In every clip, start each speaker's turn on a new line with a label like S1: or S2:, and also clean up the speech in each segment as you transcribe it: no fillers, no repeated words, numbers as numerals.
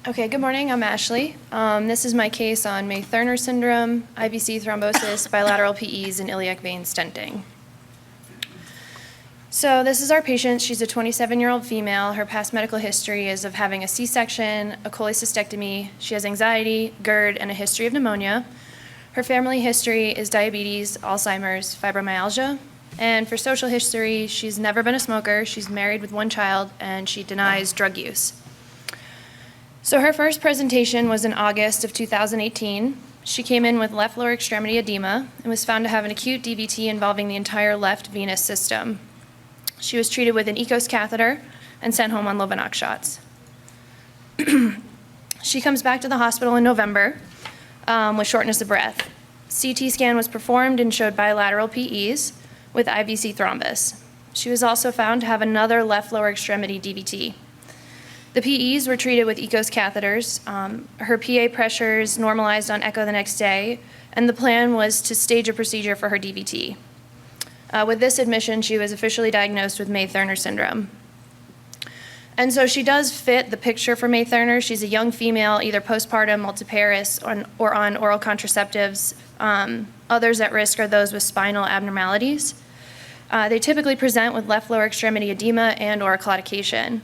S1: Okay, good morning. I'm Ashley. This is my case on May-Thurner syndrome, IVC thrombosis, bilateral PEs, and iliac vein stenting. So this is our patient. She's a 27-year-old female. Her past medical history is of having a C-section, a cholecystectomy. She has anxiety, GERD, and a history of pneumonia. Her family history is diabetes, Alzheimer's, fibromyalgia. And for social history, she's never been a smoker. She's married with one child, and she denies drug use. So her first presentation was in August of 2018. She came in with left lower extremity edema and was found to have an acute DVT involving the entire left venous system. She was treated with an ECOS catheter and sent home on Lovenox shots. She comes back to the hospital in November with shortness of breath. CT scan was performed and showed bilateral PEs with IVC thrombus. She was also found to have another left lower extremity DVT. The PEs were treated with ECOS catheters. Her PA pressures normalized on echo the next day, and the plan was to stage a procedure for her DVT. With this admission, she was officially diagnosed with May-Thurner syndrome. And so she does fit the picture for May-Thurner. She's a young female, either postpartum, multiparous, or on oral contraceptives. Others at risk are those with spinal abnormalities. They typically present with left lower extremity edema and/or claudication.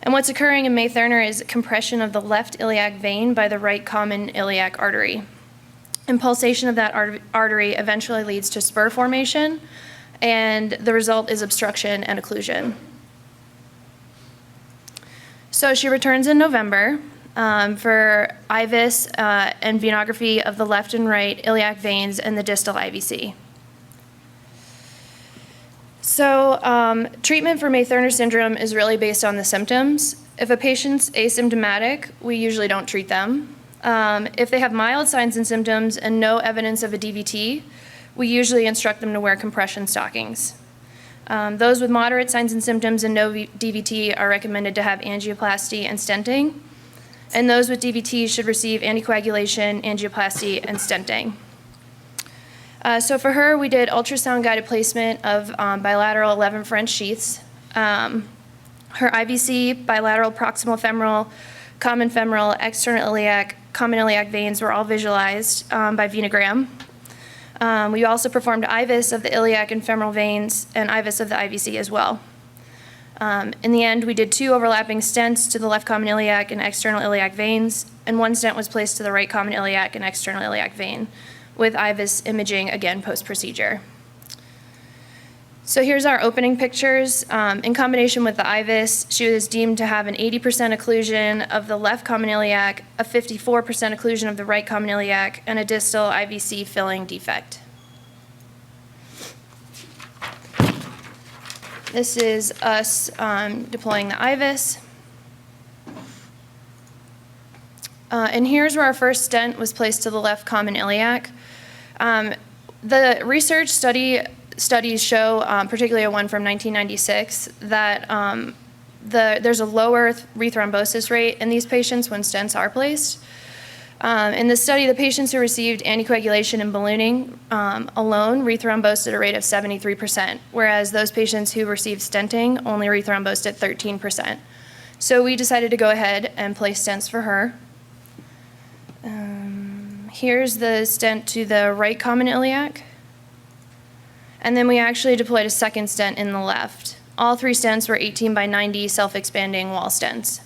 S1: And what's occurring in May-Thurner is compression of the left iliac vein by the right common iliac artery. Impulsation of that artery eventually leads to spur formation, and the result is obstruction and occlusion. So she returns in November for IVIS and venography of the left and right iliac veins and the distal IVC. So treatment for May-Thurner syndrome is really based on the symptoms. If a patient's asymptomatic, we usually don't treat them. If they have mild signs and symptoms and no evidence of a DVT, we usually instruct them to wear compression stockings. Those with moderate signs and symptoms and no DVT are recommended to have angioplasty and stenting. And those with DVT should receive anticoagulation, angioplasty, and stenting. So for her, we did ultrasound-guided placement of bilateral 11 French sheaths. Her IVC, bilateral proximal femoral, common femoral, external iliac, common iliac veins were all visualized by venogram. We also performed IVIS of the iliac and femoral veins and IVIS of the IVC as well. In the end, we did 2 overlapping stents to the left common iliac and external iliac veins, and 1 stent was placed to the right common iliac and external iliac vein, with IVIS imaging, again, post-procedure. So here's our opening pictures. In combination with the IVIS, she was deemed to have an 80% occlusion of the left common iliac, a 54% occlusion of the right common iliac, and a distal IVC filling defect. This is us deploying the IVIS. And here's where our first stent was placed to the left common iliac. The research studies show, particularly one from 1996, that there's a lower rethrombosis rate in these patients when stents are placed. In the study, the patients who received anticoagulation and ballooning alone rethrombosed at a rate of 73%, whereas those patients who received stenting only rethrombosed at 13%. So we decided to go ahead and place stents for her. Here's the stent to the right common iliac. And then we actually deployed a second stent in the left. All 3 stents were 18 by 90 self-expanding wall stents.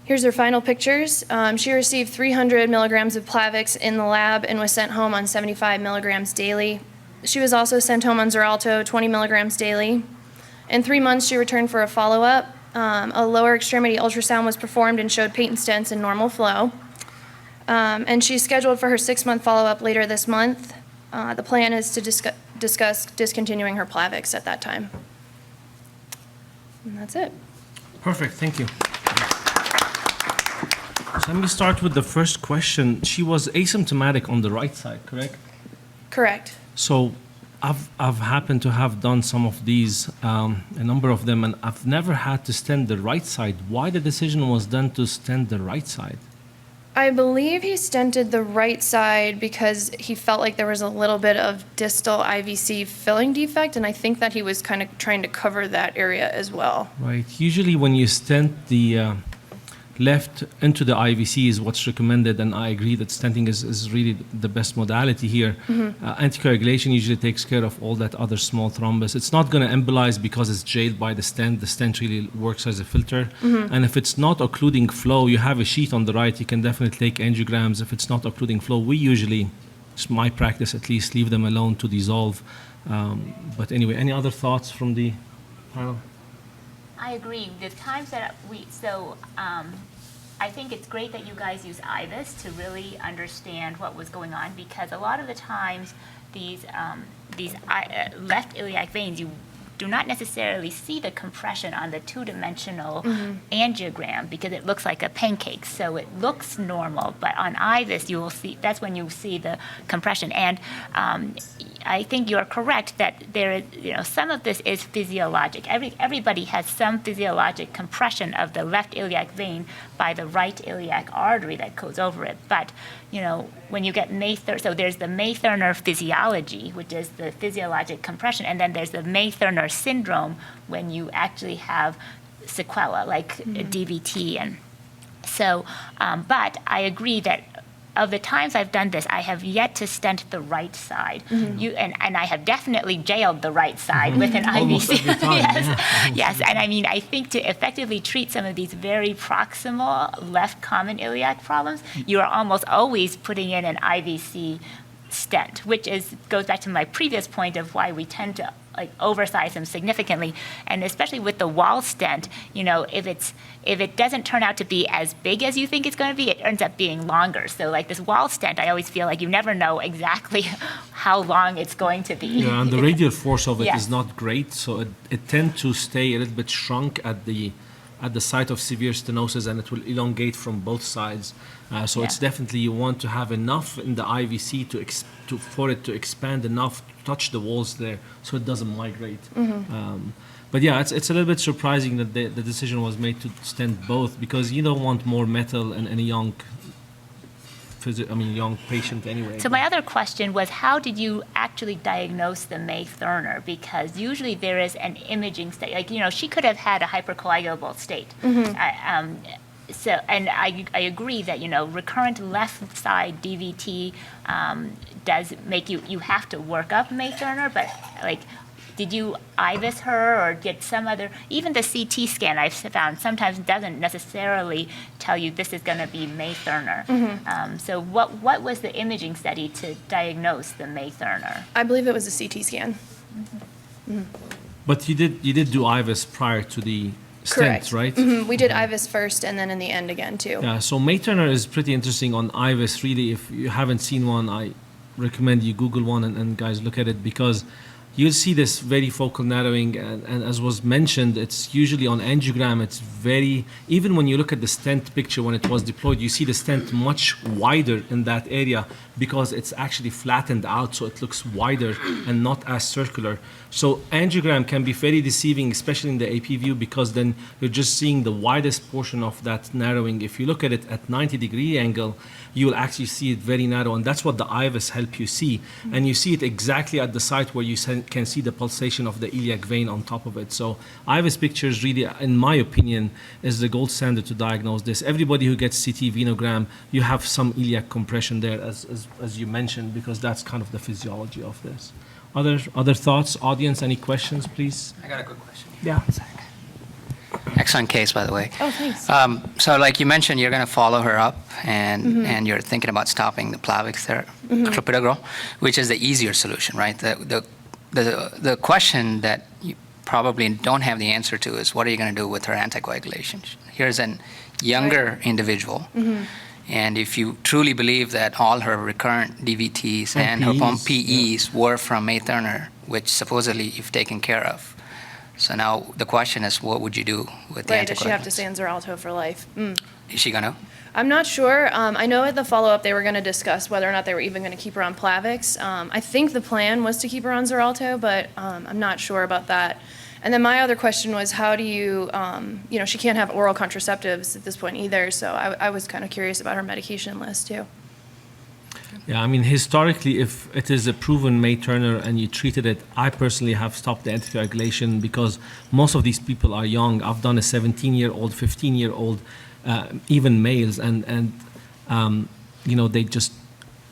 S1: Here's her final pictures. She received 300 milligrams of Plavix in the lab and was sent home on 75 milligrams daily. She was also sent home on Xarelto, 20 milligrams daily. In 3 months, she returned for a follow-up. A lower extremity ultrasound was performed and showed patent stents in normal flow. And she's scheduled for her 6-month follow-up later this month. The plan is to discuss discontinuing her Plavix at that time. And that's it.
S2: Perfect, thank you. So let me start with the first question. She was asymptomatic on the right side, correct?
S1: Correct.
S2: So I've happened to have done some of these, a number of them, and I've never had to stent the right side. Why the decision was done to stent the right side?
S1: I believe he stented the right side because he felt like there was a little bit of distal IVC filling defect, and I think that he was kind of trying to cover that area as well.
S2: Right. Usually when you stent the left into the IVC is what's recommended, and I agree that stenting is really the best modality here. Anticoagulation usually takes care of all that other small thrombus. It's not going to embolize because it's jailed by the stent. The stent really works as a filter. And if it's not occluding flow, you have a sheet on the right, you can definitely take angiograms. If it's not occluding flow, we usually, it's my practice at least, leave them alone to dissolve. But anyway, any other thoughts from the panel?
S3: I agree. The times that I think it's great that you guys use IVUS to really understand what was going on, because a lot of the times these left iliac veins, you do not necessarily see the compression on the two-dimensional angiogram because it looks like a pancake. So it looks normal, but on IVUS you will see, that's when you see the compression. And I think you're correct that there is, some of this is physiologic. Everybody has some physiologic compression of the left iliac vein by the right iliac artery that goes over it. But, when you get so there's the May-Thurner physiology, which is the physiologic compression, and then there's the May-Thurner syndrome when you actually have sequela like DVT. And so, but I agree that of the times I've done this, I have yet to stent the right side. And I have definitely jailed the right side with an
S2: Almost
S3: IVC.
S2: every time,
S3: Yes, yes. And I mean, I think to effectively treat some of these very proximal left common iliac problems, you are almost always putting in an IVC stent, which goes back to my previous point of why we tend to oversize them significantly. And especially with the wall stent, if it doesn't turn out to be as big as you think it's going to be, it ends up being longer. So this wall stent, I always feel like you never know exactly how long it's going to be.
S2: Yeah, and the radial force of it
S3: Yes.
S2: is not great, so it tends to stay a little bit shrunk at the site of severe stenosis, and it will elongate from both sides. So it's definitely, you want to have enough in the IVC for it to expand enough to touch the walls there, so it doesn't migrate. But yeah, it's a little bit surprising that the decision was made to stent both, because you don't want more metal in a young patient anyway.
S3: So my other question was, how did you actually diagnose the May-Thurner? Because usually there is an imaging state. She could have had a hypercoagulable state. And I agree that, recurrent left side DVT does make you have to work up May-Thurner, but did you IVUS her or get some other, even the CT scan I've found sometimes doesn't necessarily tell you this is going to be May-Thurner. So what was the imaging study to diagnose the May-Thurner?
S1: I believe it was a CT scan.
S2: But you did do IVUS prior to the stent,
S1: Correct.
S2: right?
S1: We did IVUS first and then in the end again too.
S2: Yeah, so May-Thurner is pretty interesting on IVUS. Really, if you haven't seen one, I recommend you Google one and guys look at it, because you'll see this very focal narrowing, and as was mentioned, it's usually on angiogram, it's very, even when you look at the stent picture when it was deployed, you see the stent much wider in that area because it's actually flattened out, so it looks wider and not as circular. So angiogram can be very deceiving, especially in the AP view, because then you're just seeing the widest portion of that narrowing. If you look at it at 90-degree angle, you will actually see it very narrow, and that's what the IVUS help you see. And you see it exactly at the site where you can see the pulsation of the iliac vein on top of it. So IVUS pictures really, in my opinion, is the gold standard to diagnose this. Everybody who gets CT venogram, you have some iliac compression there, as you mentioned, because that's kind of the physiology of this. Other thoughts, audience? Any questions, please?
S4: I got a quick question.
S2: Yeah.
S4: Excellent case, by the way.
S1: Oh, thanks.
S4: So like you mentioned, you're going to follow her up, and you're thinking about stopping the Plavix clopidogrel, which is the easier solution, right? The question that you probably don't have the answer to is, what are you going to do with her anticoagulation? Here's a younger individual, and if you truly believe that all her recurrent DVTs and her PEs were from May-Thurner, which supposedly you've taken care of, so now the question is, what would you do with the anticoagulants?
S1: Right, does she have to stay on Xarelto for life?
S4: Is she going to?
S1: I'm not sure. I know at the follow-up they were going to discuss whether or not they were even going to keep her on Plavix. I think the plan was to keep her on Xarelto, but I'm not sure about that. And then my other question was, how do you, she can't have oral contraceptives at this point either, so I was kind of curious about her medication list too.
S2: Yeah, I mean, historically, if it is a proven May Turner and you treated it, I personally have stopped the anticoagulation because most of these people are young. I've done a 17-year-old, 15-year-old, even males, and they just,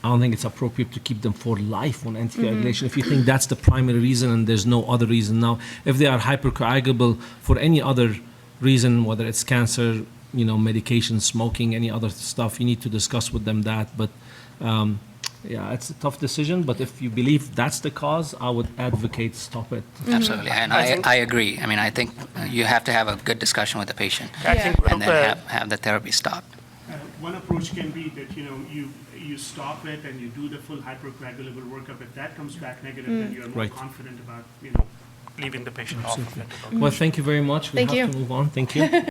S2: I don't think it's appropriate to keep them for life on anticoagulation. If you think that's the primary reason and there's no other reason. Now, if they are hypercoagulable for any other reason, whether it's cancer, medication, smoking, any other stuff, you need to discuss with them that. But yeah, it's a tough decision, but if you believe that's the cause, I would advocate stop it.
S4: Absolutely, and I agree. I mean, I think you have to have a good discussion with the patient,
S5: I think
S4: and then have the therapy stopped.
S6: One approach can be that, you stop it and you do the full hypercoagulable workup. If that comes back negative, then you're more
S2: Right.
S6: confident about,
S5: leaving the patient off of it.
S2: Well, thank you very much. We
S1: Thank
S2: have
S1: you.
S2: to move on. Thank you.